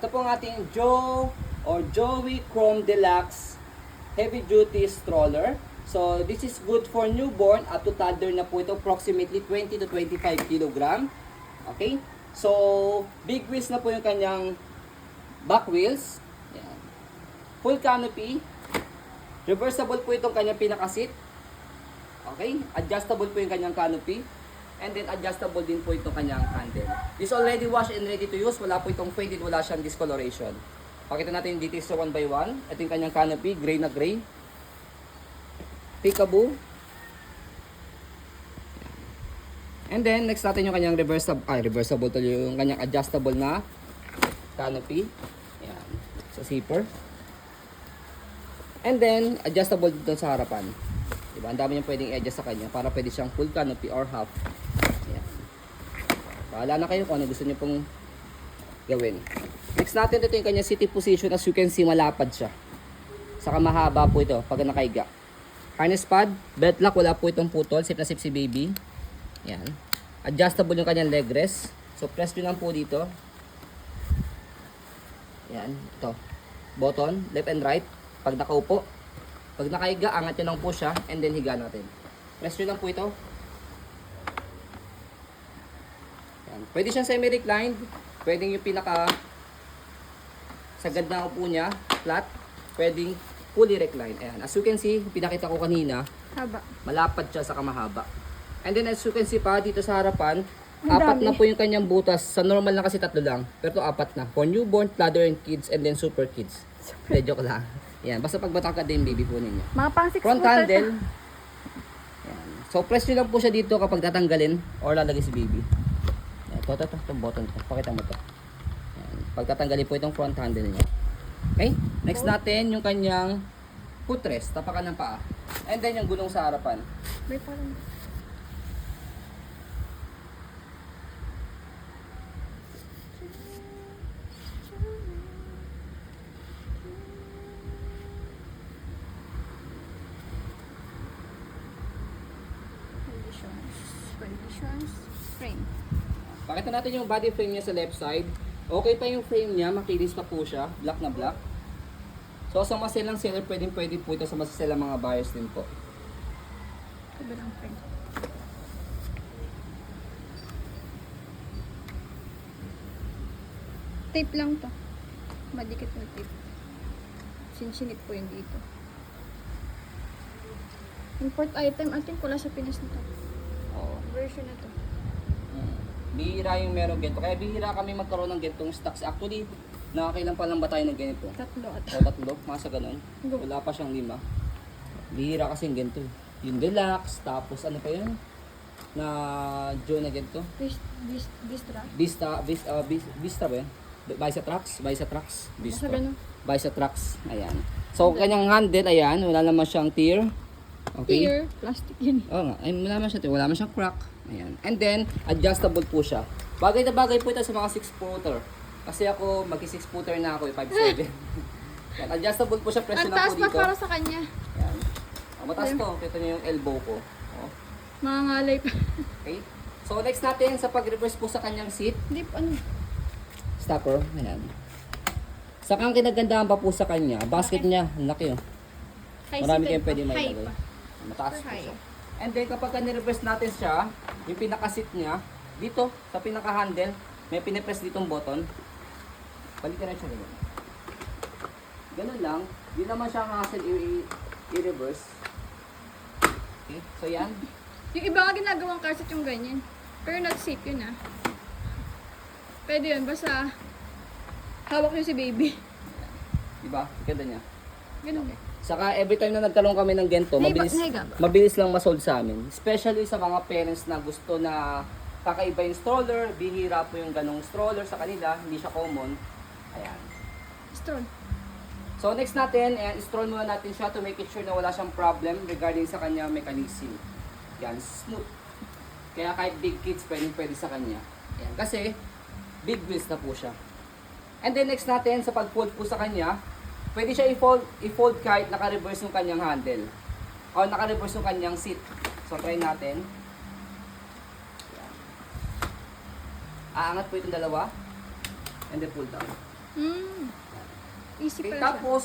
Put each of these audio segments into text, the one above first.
Ito po ang ating Joe or Joey Chrome Deluxe Heavy Duty Stroller. So, this is good for newborn at to toddler na po ito, approximately 20 to 25 kg. Okay? So, big wheels na po yung kanyang back wheels. Yan. Full canopy. Reversible po itong kanyang pinaka-seat. Okay? Adjustable po yung kanyang canopy. And then adjustable din po itong kanyang handle. This already washed and ready to use. Wala po itong faded, wala siyang discoloration. Pakita natin yung details one by one. Ito yung kanyang canopy, gray na gray. Peekaboo. And then next natin yung kanyang reversible to yung kanyang adjustable na canopy. Yan. Sa zipper. And then adjustable dito sa harapan. Diba? Ang dami niyang pwedeng i-adjust sa kanya para pwede siyang full canopy or half. Yan. Bahala na kayo kung ano gusto niyo pong gawin. Next natin, ito yung kanyang seating position. As you can see, malapad siya. Saka mahaba po ito pag nakaiga. Harness pad, belt lock, wala po itong putol. Safe na safe si baby. Yan. Adjustable yung kanyang leg rest. So, press nyo lang po dito. Yan. Ito. Button, left and right. Pag nakaupo. Pag nakaiga, angat nyo lang po siya. And then, higa natin. Press nyo lang po ito. Yan. Pwede siyang semi-reclined. Pwede yung pinaka sagad na upo niya. Flat. Pwedeng fully reclined. Ayan. As you can see, pinakita ko kanina, Haba. malapad siya sa kamahaba. And then as you can see pa, dito sa harapan, apat na po yung kanyang butas. Sa normal na kasi 3 lang. Pero ito 4 na. For newborn, toddler and kids, and then super kids. Super. Joke lang. Yan. Basta pagbatak ka din baby po ninyo. Mga pang 6 Front handle. Yan. So press nyo lang po siya dito kapag tatanggalin or lalagay si baby. Yan. Ito, itong button to. Pakita mo to. Yan. Pag tatanggalin po itong front handle niya. Okay? Next natin yung kanyang footrest. Tapakan ng paa. And then yung gulong sa harapan. May parang... Conditions. Frame. Pakita natin yung body frame niya sa left side. Okay pa yung frame niya, makinis pa po siya, black na black. So sa maselang seller, pwede po ito sa maselang mga buyers din po. Kabilang frame. Tape lang to. Madikit na tape. Sinsinit po yun dito. Import item, I think wala sa Pinas nito. Oo. Version na to. Bihira yung meron ganito. Kaya bihira kami magkaroon ng ganitong stocks. Actually, nakakailan pa lang ba tayo ng ganito? 3 at O 3, mga sa ganun. Wala pa siyang 5. Bihira kasi yung ganito. Yung deluxe, tapos ano pa yun? Na Joe na ganito. Vistra. Vista ba yun? Bicep Trucks? Basta ganun. Bicep Trucks. Ayan. So, kanyang handle, ayan. Wala naman siyang tear. Okay? Tear. Plastic yun. Oo nga. Ay, wala naman siya tear. Wala naman siyang crack. Ayan. And then, adjustable po siya. Bagay na bagay po ito sa mga 6-footer. Kasi ako, mag-6-footer na ako, 5'7". Yan. Adjustable po siya. Press Ang lang taas po pa dito. para sa kanya. Ayan. Mataas to. Kita niyo yung elbow ko. Oh. Mga ngalay pa. Okay? So, next natin sa pag-reverse po sa kanyang seat. Hindi, ano? Stopper. Ayan. Saka ang kinagandaan pa po sa kanya, basket niya, ang laki oh. Marami kayong pwede High mailagay. pa. Mataas Super po high. siya. And then kapag ni-reverse natin siya, yung pinaka-seat niya, dito sa pinaka-handle, may pinipress ditong button. Balikan na siya ganun. Ganun lang. Di naman siya hassle i-reverse. Okay, so yan. Yung iba nga ginagawang car seat yung ganyan. Pero not safe yun ah. Pwede yun, basta hawak niyo si baby. Diba? Ganda niya. Ganun. Saka every time na nagkaroon kami ng ganito, Nahiga ba? mabilis lang masold sa amin. Especially sa mga parents na gusto na kakaiba yung stroller, bihira po yung ganong stroller sa kanila, hindi siya common. Ayan. Stroll. So next natin, ayan, stroll muna natin siya to make it sure na wala siyang problem regarding sa kanya mechanism. Yan, smooth. Kaya kahit big kids, pwede sa kanya. Ayan. Kasi, big wheels na po siya. And then next natin, sa pag-fold po sa kanya, pwede siya i-fold kahit naka-reverse yung kanyang handle. O naka-reverse yung kanyang seat. So try natin. Ayan. Aangat po itong dalawa. And then pull down. Easy Okay, pala siya. tapos,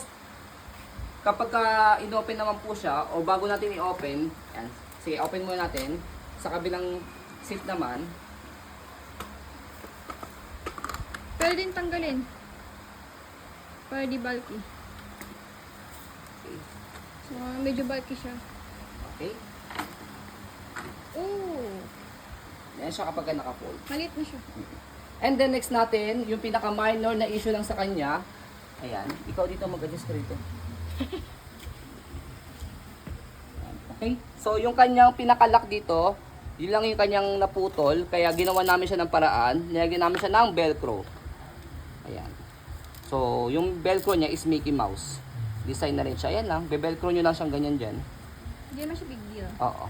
kapag in-open naman po siya, o bago natin i-open, yan, sige, open muna natin. Sa kabilang seat naman, Pwede din tanggalin. Para di bulky. okay, So, medyo bulky siya. okay. Oh, Yan siya kapag naka-fold. maliit na siya. And then next natin, yung pinaka-minor na issue lang sa kanya, ayan, ikaw dito mag-adjust ka rito. Ayan, okay, so yung kanyang pinaka-lock dito, yun lang yung kanyang naputol, kaya ginawa namin siya ng paraan, nilagyan namin siya ng velcro. Ayan. So, yung velcro niya is Mickey Mouse. Design na rin siya. Ayan lang, be-velcro nyo lang siyang ganyan dyan. Hindi naman siya big deal. Oo.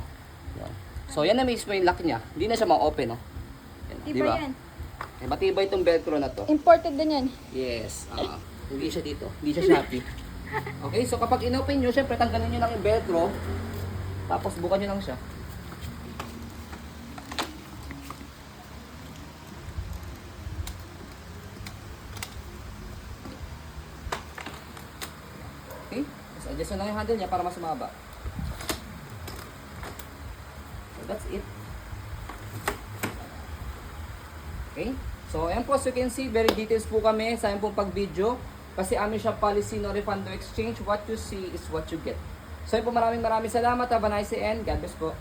Yan. So, yan na mismo yung lock niya. Hindi na siya ma-open, no? Yan, Di di ba ba? yan? Eh, matibay itong velcro na to. Imported din yan. Yes. Hindi siya dito. Hindi siya Shopee. Okay, so kapag in-open nyo, syempre tanggalin nyo lang yung velcro. Tapos bukan nyo lang siya. Okay, so adjust nyo lang yung handle niya para mas mababa. So that's it. Okay? So, ayan po, as you can see, very details po kami sa ayan pong pag-video. Kasi amin siya policy no refund no exchange. What you see is what you get. So, ayan po, maraming salamat. Have a nice day and God bless po.